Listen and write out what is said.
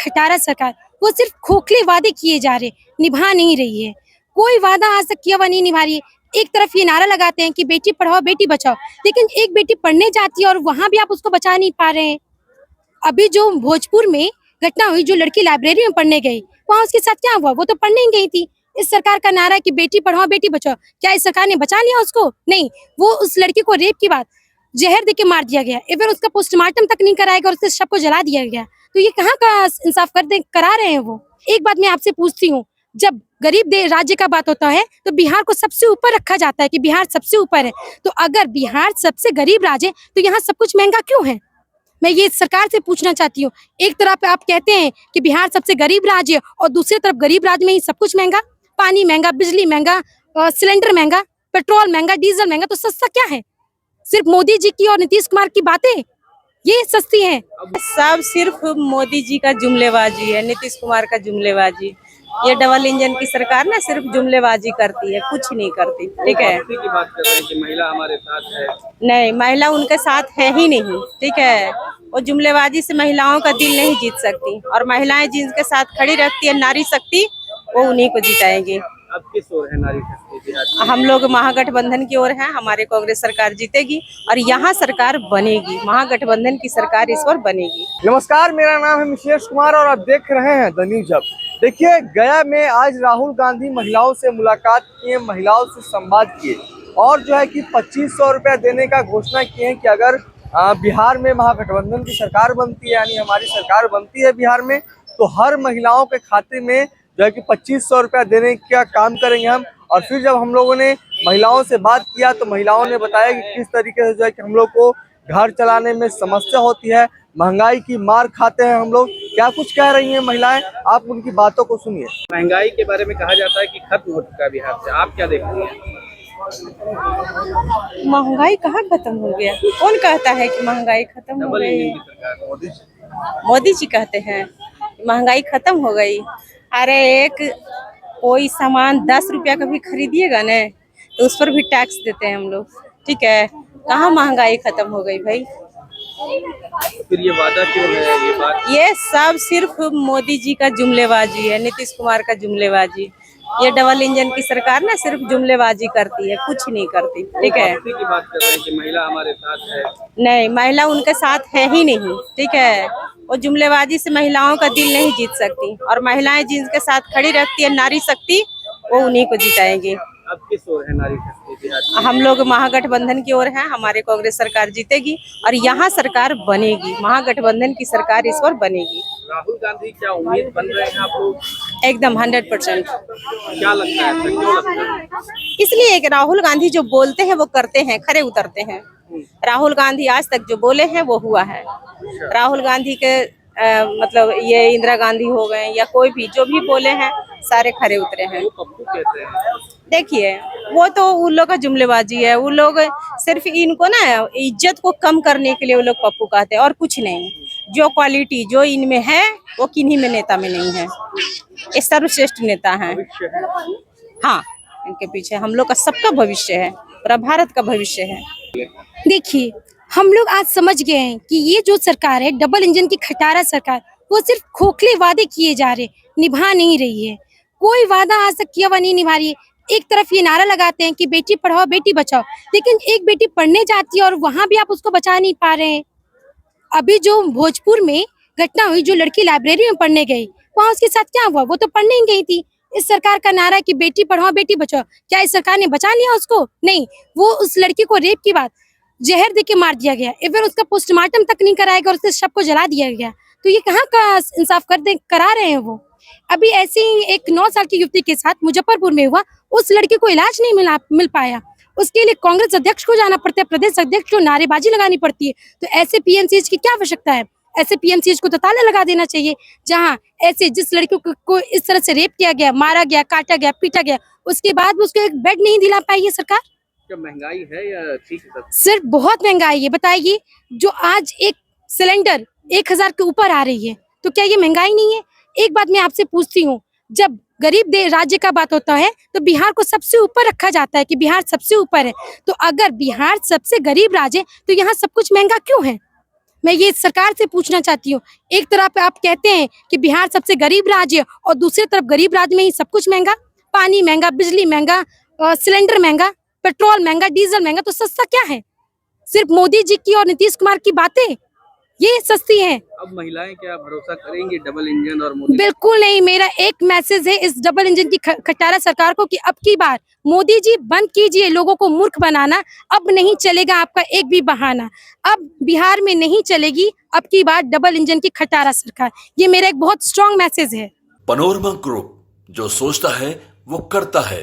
खटारा सरकार, वो सिर्फ खोखले वादे किए जा रहे, निभा नहीं रही है। कोई वादा आज तक किया हुआ नहीं निभा रही है। एक तरफ ये नारा लगाते हैं कि बेटी पढ़ाओ बेटी बचाओ, लेकिन एक बेटी पढ़ने जाती है और वहां भी आप उसको बचा नहीं पा रहे हैं। अभी जो भोजपुर में घटना हुई, जो लड़की लाइब्रेरी में पढ़ने गई, वहाँ उसके साथ क्या हुआ? वो तो पढ़ने ही गई थी। इस सरकार का नारा है कि बेटी पढ़ाओ बेटी बचाओ, क्या इस सरकार ने बचा लिया उसको? नहीं, वो उस लड़की को रेप की बात जहर देके मार दिया गया, इवन उसका पोस्टमार्टम तक नहीं कराया गया और उसके शव को जला दिया गया। तो ये कहाँ का इंसाफ करा रहे हैं वो? एक बात मैं आपसे पूछती हूँ, जब गरीब राज्य का बात होता है तो बिहार को सबसे ऊपर रखा जाता है कि बिहार सबसे ऊपर है। तो अगर बिहार सबसे गरीब राज्य है तो यहाँ सब कुछ महंगा क्यों है? मैं ये सरकार से पूछना चाहती हूँ। एक तरफ आप कहते हैं कि बिहार सबसे गरीब राज्य है और दूसरी तरफ गरीब राज्य में ही सब कुछ महंगा, पानी महंगा, बिजली महंगा, सिलेंडर महंगा, पेट्रोल महंगा, डीजल महंगा। तो सस्ता क्या है? सिर्फ मोदी जी की और नीतीश कुमार की बातें ये सस्ती हैं? सब सिर्फ मोदी जी का जुमलेबाजी है, नीतीश कुमार का जुमलेबाजी। ये डबल इंजन की सरकार ना सिर्फ जुमलेबाजी करती है, कुछ नहीं करती। ठीक है, की बात कर रहे हैं कि महिला हमारे साथ है। नहीं, महिला उनके साथ है ही नहीं। ठीक है, वो जुमलेबाजी से महिलाओं का दिल नहीं जीत सकती, और महिलाएं जिनके साथ खड़ी रहती है नारी शक्ति, वो उन्हीं को जिताएंगी। अब किस ओर है नारी शक्ति बिहार की? हम लोग महागठबंधन की ओर हैं, हमारे कांग्रेस सरकार जीतेगी और यहाँ सरकार बनेगी, महागठबंधन की सरकार इस बार बनेगी। नमस्कार, मेरा नाम है मिशेष कुमार और आप देख रहे हैं द न्यूज अब। देखिए, गया में आज राहुल गांधी महिलाओं से मुलाकात किए, महिलाओं से संवाद किए और जो है कि 2500 रुपया देने का घोषणा किए हैं कि अगर बिहार में महागठबंधन की सरकार बनती है, यानी हमारी सरकार बनती है बिहार में, तो हर महिलाओं के खाते में जो है कि 2500 रुपया देने का काम करेंगे हम। और फिर जब हम लोगों ने महिलाओं से बात किया तो महिलाओं ने बताया कि किस तरीके से जो है कि हम लोग को घर चलाने में समस्या होती है, महंगाई की मार खाते हैं हम लोग। क्या कुछ कह रही हैं महिलाएं, आप उनकी बातों को सुनिए। महंगाई के बारे में कहा जाता है कि खत्म हो चुका है बिहार से, आप क्या देखती हैं? महंगाई कहाँ खत्म हो गया? कौन कहता है कि महंगाई खत्म हो डबल गई? इंजन की सरकार मोदी मोदी जी कहते हैं महंगाई खत्म हो गई। अरे एक कोई सामान 10 रुपया का भी खरीदिएगा ना तो उस पर भी टैक्स देते हैं हम लोग। ठीक है, कहाँ महंगाई खत्म हो गई भाई? फिर ये वादा क्यों है ये बात? ये सब सिर्फ मोदी जी का जुमलेबाजी है, नीतीश कुमार का जुमलेबाजी। ये डबल इंजन की सरकार ना सिर्फ जुमलेबाजी करती है, कुछ नहीं करती। ठीक है, की बात कर रहे हैं कि महिला हमारे साथ है। नहीं, महिला उनके साथ है ही नहीं। ठीक है, वो जुमलेबाजी से महिलाओं का दिल नहीं जीत सकती, और महिलाएं जिनके साथ खड़ी रहती है नारी शक्ति, वो उन्हीं को जिताएंगी। अब किस ओर है नारी शक्ति बिहार की? हम लोग महागठबंधन की ओर हैं, हमारे कांग्रेस सरकार जीतेगी और यहाँ सरकार बनेगी, महागठबंधन की सरकार इस बार बनेगी। राहुल गांधी क्या उम्मीद बन रहे हैं आप लोग? एकदम 100%। क्या लगता है, क्यों लगता है? इसलिए कि राहुल गांधी जो बोलते हैं वो करते हैं, खरे उतरते हैं। राहुल गांधी आज तक जो बोले हैं वो हुआ है। राहुल गांधी के मतलब ये इंदिरा गांधी हो गए या कोई भी जो भी बोले हैं सारे खरे उतरे हैं। वो पप्पू कहते हैं। देखिए, वो तो उन लोग का जुमलेबाजी है। वो लोग सिर्फ इनको ना इज्जत को कम करने के लिए वो लोग पप्पू कहते हैं और कुछ नहीं। जो क्वालिटी जो इनमें है वो किन्हीं में नेता में नहीं है। ये सर्वश्रेष्ठ नेता हैं। हाँ, इनके पीछे हम लोग का सबका भविष्य है, पूरा भारत का भविष्य है। देखिए, हम लोग आज समझ गए हैं कि ये जो सरकार है, डबल इंजन की खटारा सरकार, वो सिर्फ खोखले वादे किए जा रहे, निभा नहीं रही है। कोई वादा आज तक किया हुआ नहीं निभा रही है। एक तरफ ये नारा लगाते हैं कि बेटी पढ़ाओ बेटी बचाओ, लेकिन एक बेटी पढ़ने जाती है और वहां भी आप उसको बचा नहीं पा रहे हैं। अभी जो भोजपुर में घटना हुई, जो लड़की लाइब्रेरी में पढ़ने गई, वहाँ उसके साथ क्या हुआ? वो तो पढ़ने ही गई थी। इस सरकार का नारा है कि बेटी पढ़ाओ बेटी बचाओ, क्या इस सरकार ने बचा लिया उसको? नहीं, वो उस लड़की को रेप की बात जहर देके मार दिया गया, इवन उसका पोस्टमार्टम तक नहीं कराया गया और उसके शव को जला दिया गया। तो ये कहाँ का इंसाफ करा रहे हैं वो? अभी ऐसे ही एक 9 साल की युवती के साथ मुजफ्फरपुर में हुआ, उस लड़की को इलाज नहीं मिल पाया। उसके लिए कांग्रेस अध्यक्ष को जाना पड़ता है, प्रदेश अध्यक्ष को नारेबाजी लगानी पड़ती है। तो ऐसे पीएमसीएच की क्या आवश्यकता है? ऐसे पीएमसीएच को तो ताला लगा देना चाहिए, जहाँ ऐसे जिस लड़की को इस तरह से रेप किया गया, मारा गया, काटा गया, पीटा गया, उसके बाद उसको एक बेड नहीं दिला पाई है सरकार। क्या महंगाई है या ठीक है? सिर्फ बहुत महंगाई है। बताइए, जो आज एक सिलेंडर 1000 के ऊपर आ रही है, तो क्या ये महंगाई नहीं है? एक बात मैं आपसे पूछती हूँ, जब गरीब राज्य का बात होता है तो बिहार को सबसे ऊपर रखा जाता है कि बिहार सबसे ऊपर है। तो अगर बिहार सबसे गरीब राज्य है तो यहाँ सब कुछ महंगा क्यों है? मैं ये सरकार से पूछना चाहती हूँ, एक तरफ आप कहते हैं कि बिहार सबसे गरीब राज्य है और दूसरी तरफ गरीब राज्य में ही सब कुछ महंगा, पानी महंगा, बिजली महंगा, सिलेंडर महंगा, पेट्रोल महंगा, डीजल महंगा, तो सस्ता क्या है? सिर्फ मोदी जी की और नीतीश कुमार की बातें ये सस्ती है? अब महिलाएं क्या भरोसा करेंगी डबल इंजन और मोदी? बिल्कुल नहीं। मेरा एक मैसेज है इस डबल इंजन की खटारा सरकार को कि अब की बार मोदी जी बंद कीजिए लोगों को मूर्ख बनाना। अब नहीं चलेगा आपका एक भी बहाना। अब बिहार में नहीं चलेगी अब की बार डबल इंजन की खटारा सरकार। ये मेरा एक बहुत स्ट्रॉन्ग मैसेज है। पनोरमा ग्रुप, जो सोचता है वो करता है।